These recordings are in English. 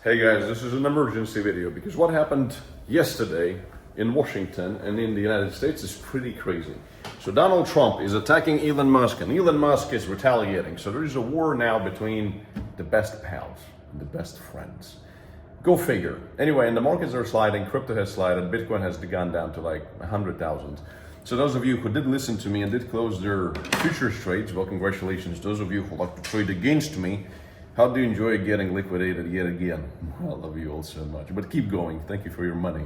Hey guys, this is an emergency video because what happened yesterday in Washington and in the United States is pretty crazy. So Donald Trump is attacking Elon Musk and Elon Musk is retaliating. So there is a war now between the best pals and the best friends. Go figure. Anyway, and the markets are sliding, crypto has slided, Bitcoin has gone down to like 100,000. So those of you who did listen to me and did close their futures trades, well, congratulations. Those of you who like to trade against me, how do you enjoy getting liquidated yet again? I love you all so much, but keep going. Thank you for your money.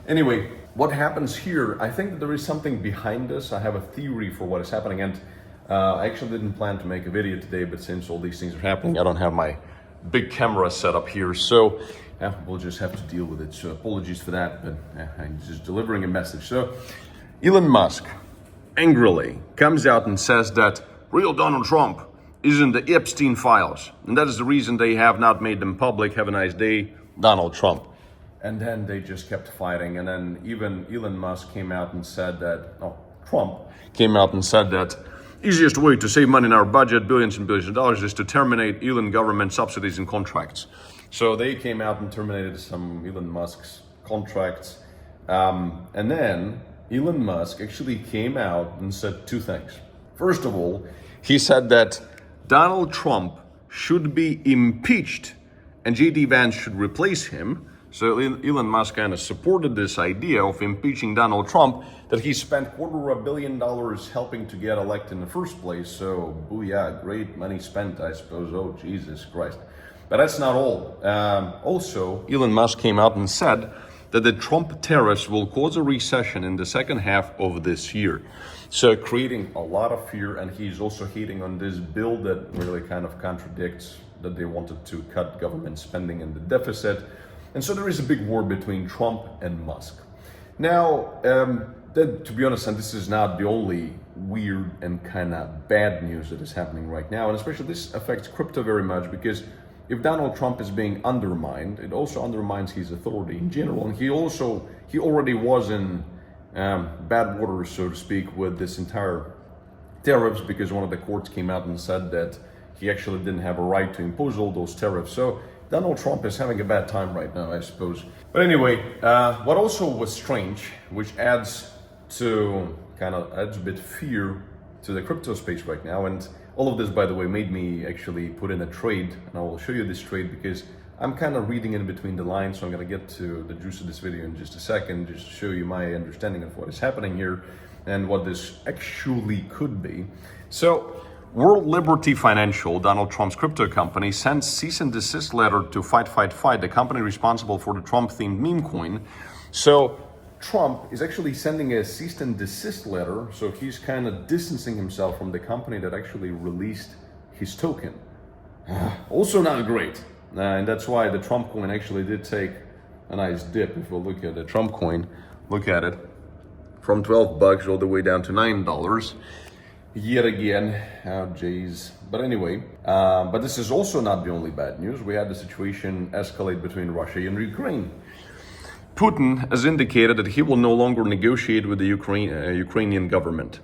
Anyway, what happens here, I think that there is something behind this. I have a theory for what is happening, and I actually didn't plan to make a video today, but since all these things are happening, I don't have my big camera set up here, so we'll just have to deal with it. So apologies for that, but I'm just delivering a message. So Elon Musk angrily comes out and says that real Donald Trump is in the Epstein files, and that is the reason they have not made them public. Have a nice day, Donald Trump. And then they just kept fighting, and then even Elon Musk came out and said that, Trump came out and said that easiest way to save money in our budget, billions and billions of dollars, is to terminate Elon government subsidies and contracts. So they came out and terminated some Elon Musk's contracts. And then Elon Musk actually came out and said two things. First of all, he said that Donald Trump should be impeached and J.D. Vance should replace him. So Elon Musk kind of supported this idea of impeaching Donald Trump, that he spent $250 million helping to get elected in the first place. So, booyah, great money spent, I suppose. Oh, Jesus Christ. But that's not all. Also, Elon Musk came out and said that the Trump tariffs will cause a recession in the second half of this year. So creating a lot of fear, and he's also hating on this bill that really kind of contradicts that they wanted to cut government spending and the deficit. And so there is a big war between Trump and Musk. Now, to be honest, and this is not the only weird and kind of bad news that is happening right now, and especially this affects crypto very much, because if Donald Trump is being undermined, it also undermines his authority in general. And he already was in bad waters, so to speak, with this entire tariffs, because one of the courts came out and said that he actually didn't have a right to impose all those tariffs. So Donald Trump is having a bad time right now, I suppose. But anyway, what also was strange, which adds a bit fear to the crypto space right now, and all of this, by the way, made me actually put in a trade, and I will show you this trade because I'm kind of reading in between the lines, so I'm going to get to the juice of this video in just a second, just to show you my understanding of what is happening here and what this actually could be. So, World Liberty Financial, Donald Trump's crypto company, sends cease and desist letter to Fight, the company responsible for the Trump-themed meme coin. So Trump is actually sending a cease and desist letter, so he's kind of distancing himself from the company that actually released his token. Also not great. And that's why the Trump coin actually did take a nice dip. If we look at the Trump coin, look at it, from $12 all the way down to $9. Yet again, oh jeez. But anyway, but this is also not the only bad news. We had the situation escalate between Russia and Ukraine. Putin has indicated that he will no longer negotiate with the Ukrainian government,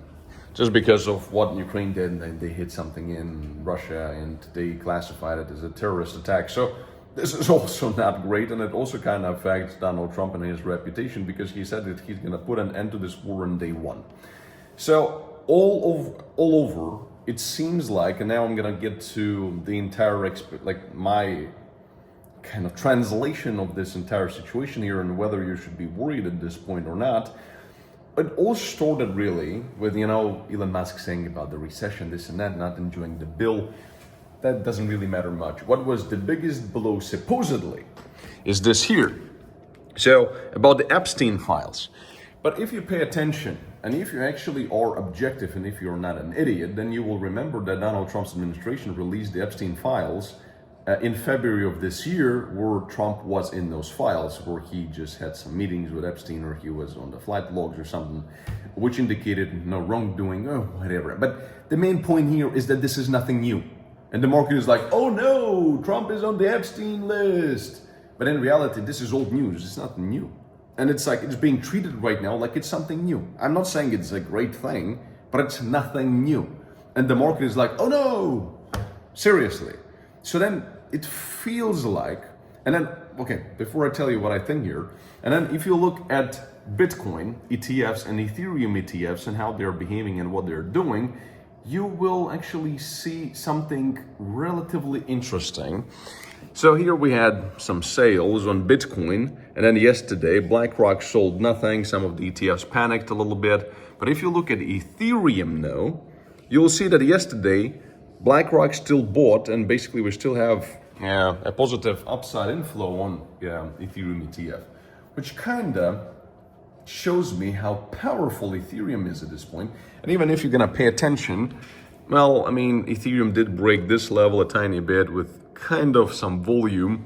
just because of what Ukraine did, and they hit something in Russia and they classified it as a terrorist attack. So this is also not great, and it also kind of affects Donald Trump and his reputation, because he said that he's going to put an end to this war on day one. So all over, it seems like, and now I'm gonna get to the entire my kind of translation of this entire situation here, and whether you should be worried at this point or not. It all started really with, Elon Musk saying about the recession, this and that, not enjoying the bill. That doesn't really matter much. What was the biggest blow, supposedly, is this here. So, about the Epstein files. But if you pay attention, and if you actually are objective, and if you're not an idiot, then you will remember that Donald Trump's administration released the Epstein files in February of this year, where Trump was in those files, where he just had some meetings with Epstein, or he was on the flight logs or something, which indicated no wrongdoing, or whatever. But the main point here is that this is nothing new. And the market is like, oh no, Trump is on the Epstein list. But in reality, this is old news. It's nothing new. And it's like, it's being treated right now like it's something new. I'm not saying it's a great thing, but it's nothing new. And the market is like, oh no, seriously. So then it feels like And then, okay, before I tell you what I think here, and then if you look at Bitcoin ETFs and Ethereum ETFs and how they're behaving and what they're doing, you will actually see something relatively interesting. So here we had some sales on Bitcoin, and then yesterday BlackRock sold nothing. Some of the ETFs panicked a little bit. But if you look at Ethereum now, you'll see that yesterday BlackRock still bought, and basically we still have a positive upside inflow on Ethereum ETF, which kinda shows me how powerful Ethereum is at this point. And even if you're gonna pay attention, well, I mean, Ethereum did break this level a tiny bit with kind of some volume.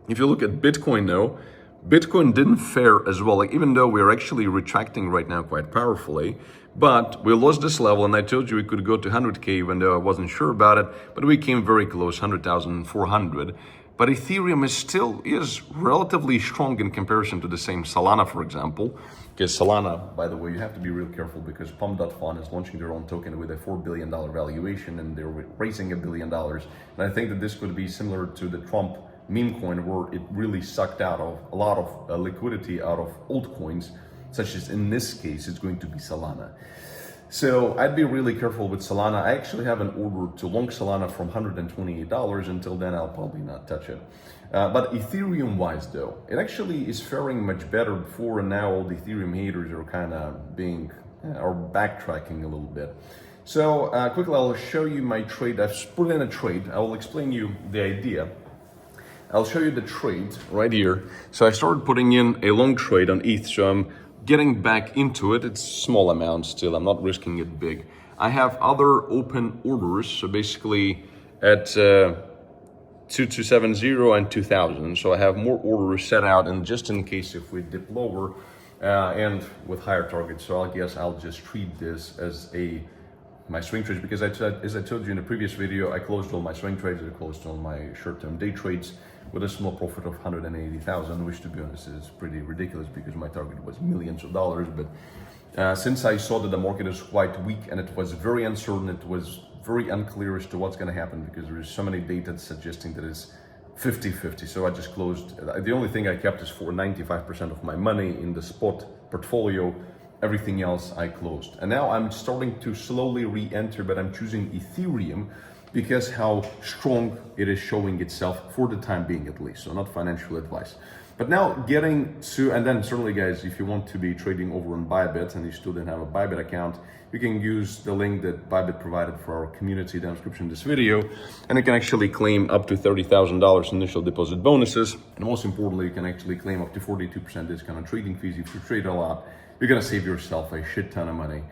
If you look at Bitcoin now, Bitcoin didn't fare as well. Like, even though we're actually retracting right now quite powerfully, but we lost this level, and I told you we could go to 100K, even though I wasn't sure about it, but we came very close, 100,400. But Ethereum is relatively strong in comparison to the same Solana, for example. Because Solana, by the way, you have to be real careful because Pump.fun is launching their own token with a $4 billion valuation, and they're raising $1 billion. And I think that this could be similar to the Trump meme coin, where it really sucked out of a lot of liquidity out of altcoins, such as in this case, it's going to be Solana. So I'd be really careful with Solana. I actually have an order to long Solana from $128. Until then, I'll probably not touch it. But Ethereum-wise, though, it actually is faring much better before, and now all the Ethereum haters are kind of being, or backtracking a little bit. So quickly, I'll show you my trade. I've put in a trade. I will explain you the idea. I'll show you the trade right here. So I started putting in a long trade on ETH, so I'm getting back into it. It's small amounts still, I'm not risking it big. I have other open orders, so basically at 2270 and 2000. So I have more orders set out, and just in case if we dip lower and with higher targets. So I guess I'll just treat this as my swing trades, because as I told you in the previous video, I closed all my swing trades, I closed all my short-term day trades with a small profit of 180,000, which to be honest is pretty ridiculous because my target was millions of dollars. But since I saw that the market is quite weak and it was very uncertain, it was very unclear as to what's going to happen because there is so many data suggesting that it's 50-50. So I just closed. The only thing I kept is for 95% of my money in the spot portfolio. Everything else I closed. And now I'm starting to slowly re-enter, but I'm choosing Ethereum because how strong it is showing itself for the time being, at least. So not financial advice. But now getting to, and then certainly guys, if you want to be trading over on Bybit and you still don't have a Bybit account, you can use the link that Bybit provided for our community down in the description of this video, and you can actually claim up to $30,000 initial deposit bonuses. And most importantly, you can actually claim up to 42% discount on trading fees. If you trade a lot, you're gonna save yourself a shit ton of money.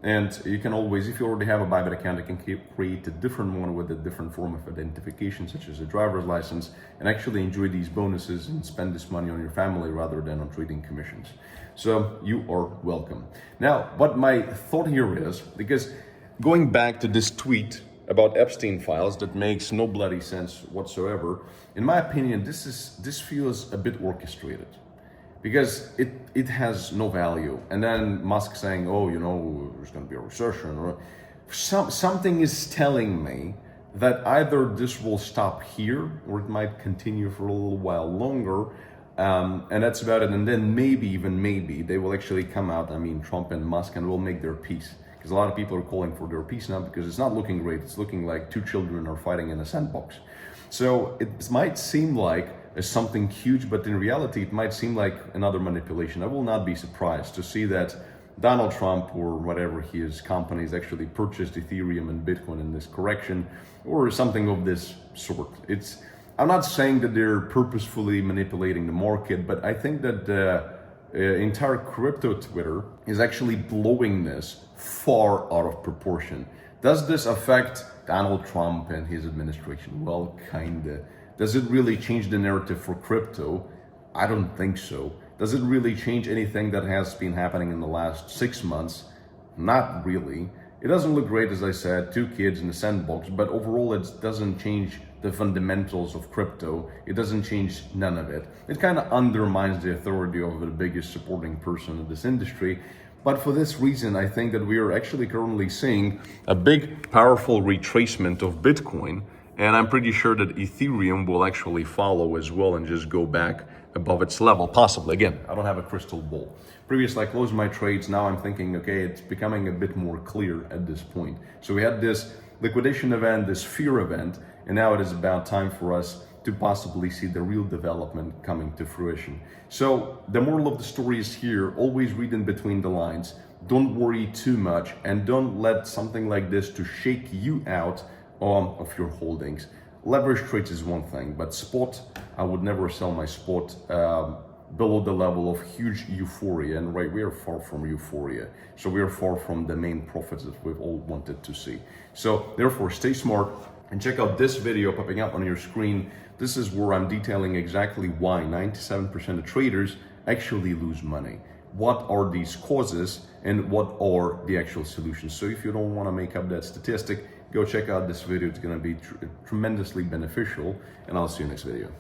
And you can always, if you already have a Bybit account, you can create a different one with a different form of identification, such as a driver's license, and actually enjoy these bonuses and spend this money on your family rather than on trading commissions. So you are welcome. Now, what my thought here is, because going back to this tweet about Epstein files that makes no bloody sense whatsoever, in my opinion, this feels a bit orchestrated. Because it has no value. And then Musk saying, oh, you know, there's going to be a recession. Or something is telling me that either this will stop here or it might continue for a little while longer. And that's about it. And then maybe they will actually come out, I mean, Trump and Musk, and will make their peace. Because a lot of people are calling for their peace now because it's not looking great. It's looking like two children are fighting in a sandbox. So it might seem like as something huge, but in reality, it might seem like another manipulation. I will not be surprised to see that Donald Trump or whatever his companies actually purchased Ethereum and Bitcoin in this correction or something of this sort. I'm not saying that they're purposefully manipulating the market, but I think that the entire crypto Twitter is actually blowing this far out of proportion. Does this affect Donald Trump and his administration? Well, kinda. Does it really change the narrative for crypto? I don't think so. Does it really change anything that has been happening in the last 6 months? Not really. It doesn't look great, as I said, two kids in the sandbox, but overall it doesn't change the fundamentals of crypto. It doesn't change none of it. It kind of undermines the authority of the biggest supporting person in this industry. But for this reason, I think that we are actually currently seeing a big, powerful retracement of Bitcoin. And I'm pretty sure that Ethereum will actually follow as well and just go back above its level, possibly. Again, I don't have a crystal ball. Previously, I closed my trades. Now I'm thinking, okay, it's becoming a bit more clear at this point. So we had this liquidation event, this fear event, and now it is about time for us to possibly see the real development coming to fruition. So the moral of the story is here: always read in between the lines. Don't worry too much, and don't let something like this to shake you out of your holdings. Leverage trades is one thing, but spot, I would never sell my spot below the level of huge euphoria. And right, we are far from euphoria. So we are far from the main profits that we've all wanted to see. So therefore, stay smart and check out this video popping up on your screen. This is where I'm detailing exactly why 97% of traders actually lose money. What are these causes and what are the actual solutions? So if you don't want to make up that statistic, go check out this video. It's going to be tremendously beneficial, and I'll see you next video.